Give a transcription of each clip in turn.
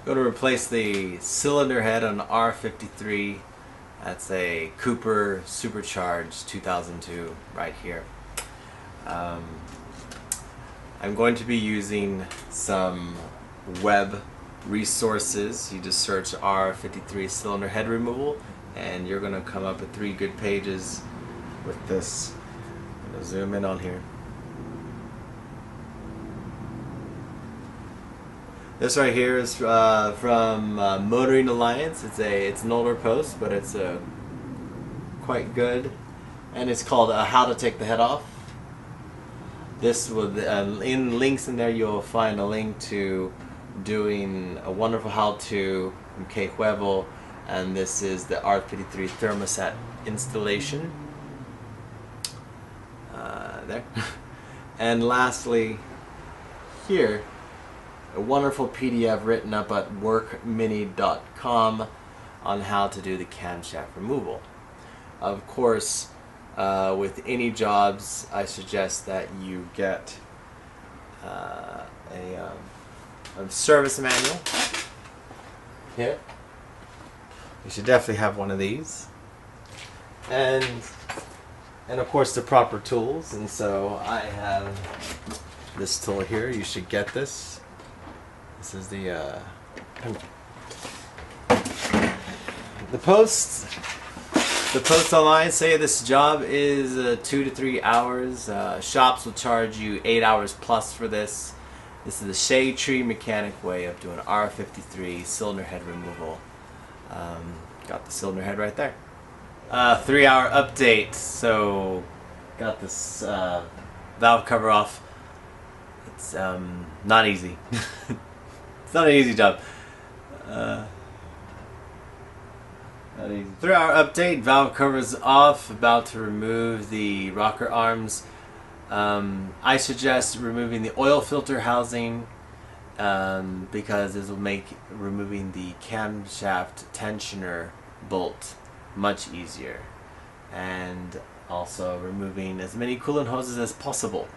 Going to replace the cylinder head on R53. That's a Cooper supercharged 2002 right here. I'm going to be using some web resources. You just search R53 cylinder head removal and you're going to come up with 3 good pages with this. I'm going to zoom in on here. This right here is from Motoring Alliance. It's an older post, but it's quite good, and it's called "How to Take the Head Off." This will in links in there you'll find a link to doing a wonderful how-to from K Wobble, and this is the R53 thermostat installation. There, and lastly, here. A wonderful PDF written up at workmini.com on how to do the camshaft removal. Of course, with any jobs, I suggest that you get a service manual. Here, you should definitely have one of these, and of course the proper tools. And so I have this tool here. You should get this. This is the posts. The posts online say this job is 2 to 3 hours. Shops will charge you 8 hours plus for this. This is the shade tree mechanic way of doing R53 cylinder head removal. Got the cylinder head right there. 3-hour update. So got this valve cover off. It's not easy. It's not an easy job. Not easy. 3-hour update. Valve covers off. About to remove the rocker arms. I suggest removing the oil filter housing because this will make removing the camshaft tensioner bolt much easier, and also removing as many coolant hoses as possible.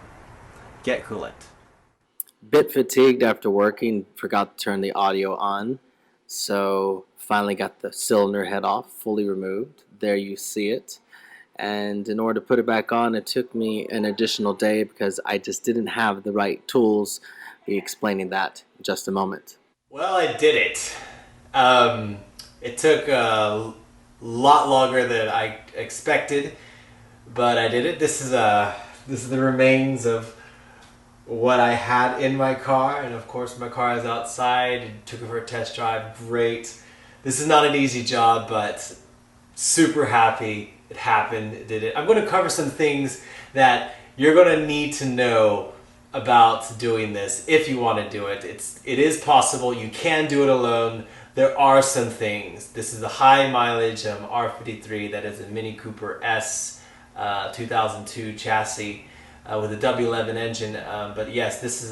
Get coolant. Bit fatigued after working, forgot to turn the audio on, so finally got the cylinder head off, fully removed. There you see it. And in order to put it back on, it took me an additional day because I just didn't have the right tools. I'll be explaining that in just a moment. Well, I did it. It took a lot longer than I expected, but I did it. This is the remains of what I had in my car, and of course my car is outside. Took it for a test drive. Great. This is not an easy job, but super happy it happened. Did it. I'm going to cover some things that you're going to need to know about doing this if you want to do it. It is possible. You can do it alone. There are some things. This is a high mileage R53 that is a Mini Cooper S 2002 chassis. With a W11 engine, but yes, this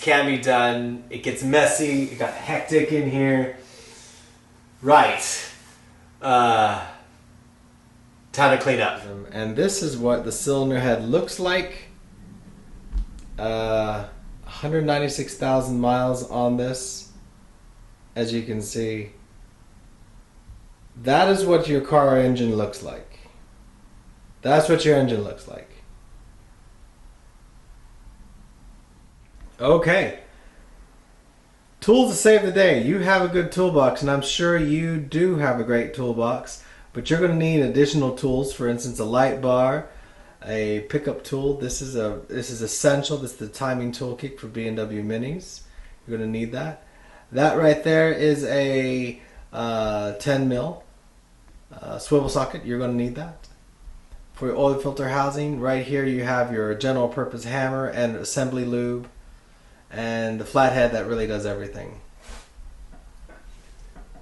can be done. It gets messy. It got hectic in here. Right. Time to clean up. And this is what the cylinder head looks like. 196,000 miles on this. As you can see, that is what your car engine looks like. That's what your engine looks like. Okay. Tools to save the day. You have a good toolbox, and I'm sure you do have a great toolbox, but you're going to need additional tools. For instance, a light bar, a pickup tool. This is essential. This is the timing toolkit for BMW Minis. You're going to need that. That right there is a 10 mil swivel socket. You're going to need that. For your oil filter housing, right here you have your general purpose hammer and assembly lube, and the flathead that really does everything.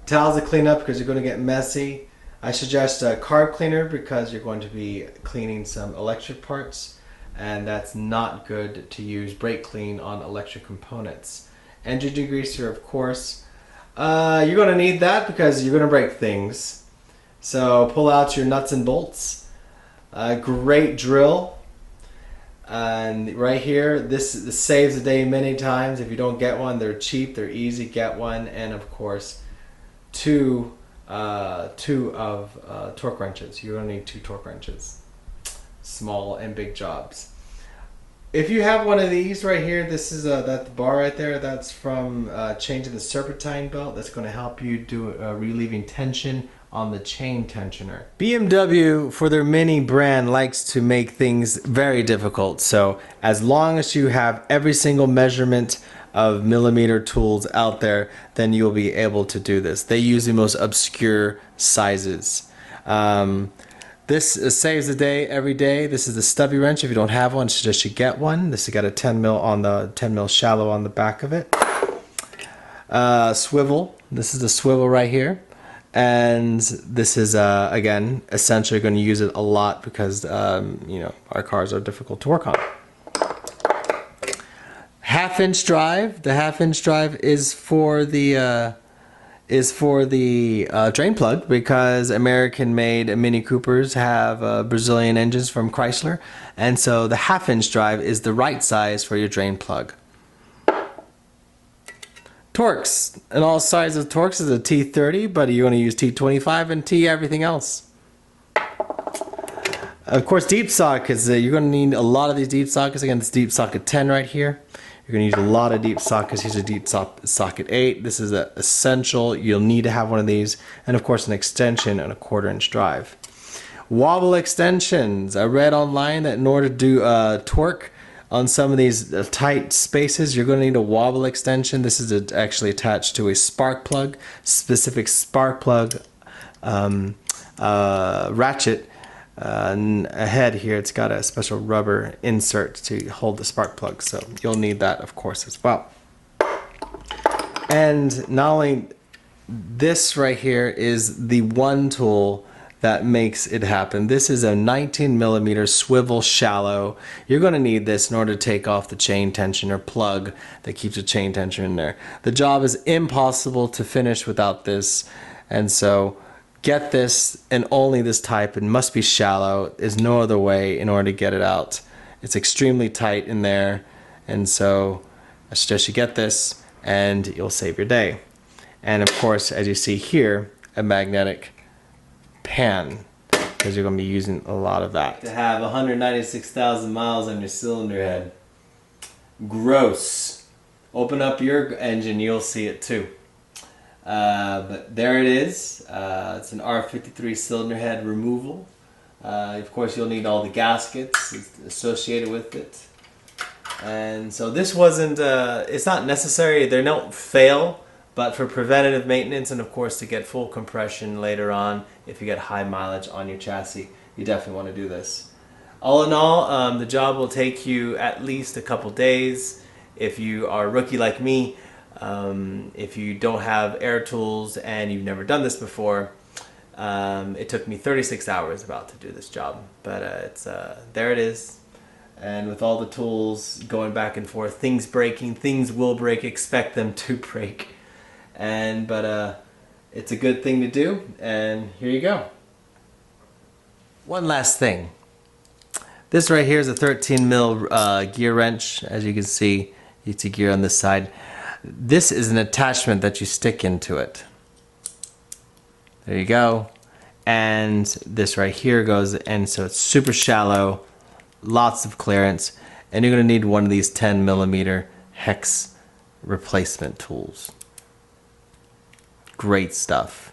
Towels to clean up because you're going to get messy. I suggest a carb cleaner because you're going to be cleaning some electric parts, and that's not good to use brake clean on electric components. Engine degreaser, of course. You're going to need that because you're going to break things. So pull out your nuts and bolts. A great drill. And right here, this saves the day many times. If you don't get one, they're cheap, they're easy. Get one, and of course, two torque wrenches. You're gonna need 2 torque wrenches, small and big jobs. If you have one of these right here, this is that bar right there. That's from changing the serpentine belt. That's going to help you do relieving tension on the chain tensioner. BMW, for their Mini brand, likes to make things very difficult. So as long as you have every single measurement of millimeter tools out there, then you'll be able to do this. They use the most obscure sizes. This saves the day every day. This is the Stubby Wrench. If you don't have one, I suggest you get one. This has got a 10 mil on the 10 mil shallow on the back of it. Swivel. This is the swivel right here, and this is again essentially going to use it a lot because you know, our cars are difficult to work on. Half-inch drive. The half-inch drive is for the drain plug, because American-made Mini Coopers have Brazilian engines from Chrysler, and so the half-inch drive is the right size for your drain plug. TORX, and all sizes of TORX is a T30, but you're going to use T25 and T everything else. Of course, deep sockets. You're going to need a lot of these deep sockets. Again, this deep socket 10 right here. You're going to use a lot of deep sockets. Here's a deep socket 8. This is essential. You'll need to have one of these. And of course, an extension and a 1/4-inch drive. Wobble extensions. I read online that in order to do torque on some of these tight spaces, you're going to need a wobble extension. This is actually attached to a spark plug, specific spark plug ratchet. Ahead here, it's got a special rubber insert to hold the spark plug, so you'll need that of course as well. And not only this right here is the one tool that makes it happen. This is a 19mm swivel shallow. You're going to need this in order to take off the chain tensioner plug that keeps the chain tensioner in there. The job is impossible to finish without this, and so get this, and only this type. It must be shallow. There's no other way in order to get it out. It's extremely tight in there, and so I suggest you get this and you'll save your day. And of course, as you see here, a magnetic pan, because you're going to be using a lot of that. To have 196,000 miles on your cylinder head. Gross. Open up your engine, you'll see it too. But there it is. It's an R53 cylinder head removal. Of course, you'll need all the gaskets associated with it. And so this wasn't, it's not necessary. They don't fail, but for preventative maintenance and of course to get full compression later on, if you get high mileage on your chassis, you definitely want to do this. All in all, the job will take you at least a couple days. If you are a rookie like me, if you don't have air tools and you've never done this before, it took me 36 hours about to do this job, but there it is. And with all the tools going back and forth, things breaking, things will break, expect them to break. But it's a good thing to do, and here you go. One last thing. This right here is a 13mm gear wrench. As you can see gear on this side. This is an attachment that you stick into it. There you go. And this right here goes, and so it's super shallow, lots of clearance, and you're going to need one of these 10mm hex replacement tools. Great stuff.